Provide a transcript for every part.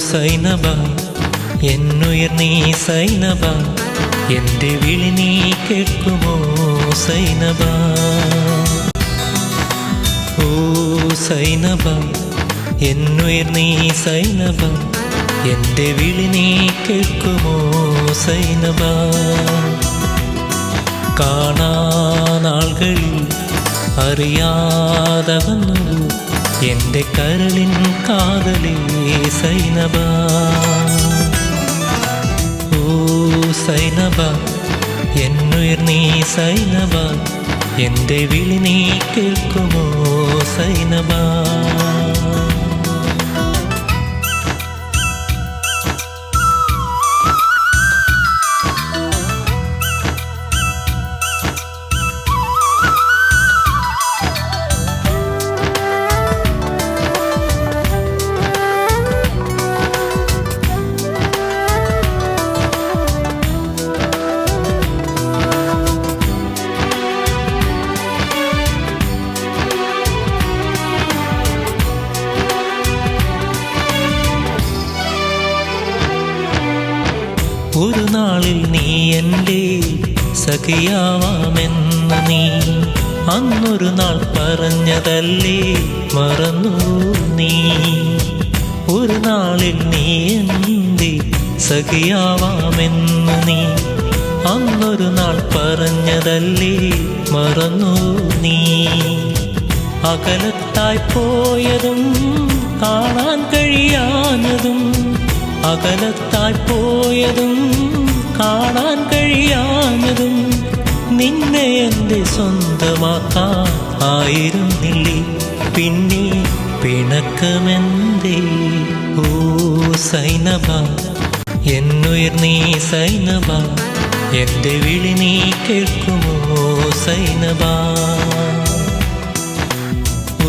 സൈനബ എന്നുയർ നീ സൈനബ, എൻ്റെ വിളി നീ കേൾക്കുമോ സൈനബ? ഓ സൈനബ എന്നുയർ നീ സൈനബ, എൻ്റെ വിളി നീ കേൾക്കുമോ സൈനബ? കാണാനാളുകളിൽ അറിയാതെ വന്നു എൻ്റെ കരളിൻ കാതലേ സൈനബ. ഓ സൈനബ എന്നുയർ നീ സൈനബ, എൻ്റെ വിളി നീ കേൾക്കുമോ സൈനബ? ഒരു നാളിൽ നീ എൻ്റെ സഖിയാവാമെന്ന് നീ അന്നൊരു നാൾ പറഞ്ഞതല്ലേ മറന്നു നീ? ഒരു നാളിൽ നീ എൻ്റെ സഖിയാവാമെന്ന് നീ അന്നൊരു നാൾ പറഞ്ഞതല്ലേ മറന്നു നീ? അകലത്തായി പോയതും കാണാൻ കഴിയാഞ്ഞതും, അകലത്തായി പോയതും കാണാൻ കഴിയാഞ്ഞതും, നിന്നെ എൻ്റെ സ്വന്തമാക്കാൻ ആയിരുന്നില്ലേ പിന്നെ പിണക്കമെന്തേ? ഓ സൈനബ എന്നുയർ നീ സൈനബ, എൻ്റെ വിളി നീ കേൾക്കുമോ സൈനബ?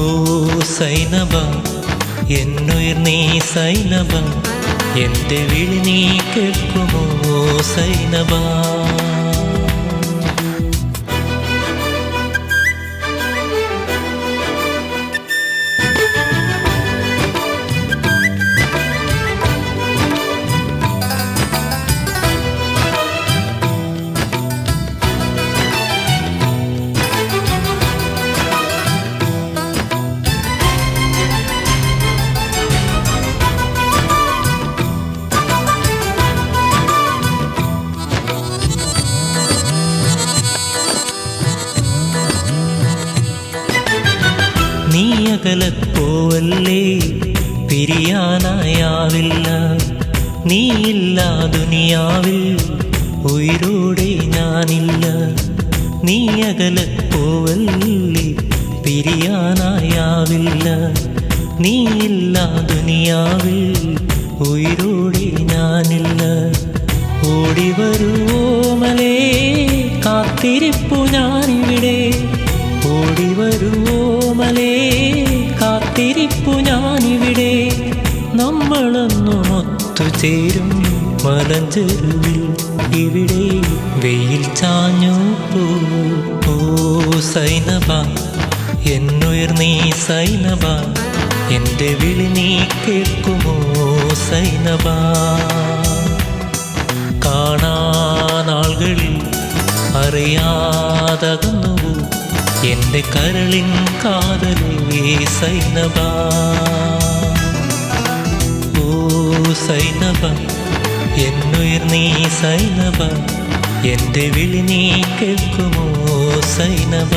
ഓ സൈനബ എന്നുയർ നീ സൈനബ, എൻ്റെ വിളി നീ കേൾക്കുമോ സൈനബ? നീ അകലപ്പോവല്ലേ പിരിയാനായാവില്ല, നീയില്ല ദുനിയാവിൽ ഉയിരോടെ ഞാനില്ല. നീ അകലപ്പോവല്ലേ പിരിയാനായാവില്ല, നീയില്ല ദുനിയാവിൽ ഉയിരോടെ ഞാനില്ല. ഓടിവരുവോ മലേ കാത്തിരിപ്പു ഞാനിവിടെ, ഓടിവരുവോ മലേ കാത്തിരിപ്പു ഞാനിവിടെ. നമ്മളൊന്നും ഒത്തുചേരും മലഞ്ചെരുവിൽ, ഇവിടെ വെയിൽ ചാഞ്ഞു പോ. ഓ സൈനബ എന്നുയർ നീ സൈനബ, എൻ്റെ വിളി നീ കേൾക്കുമോ സൈനബ? കാണാനാളുകളിൽ അറിയാതകന്നു എൻ്റെ കരളിൻ കാതലേ സൈനബ. ഓ സൈനബ എന്നുയർ നീ സൈനബ, എൻ്റെ വിളി നീ കേൾക്കുമോ സൈനബ?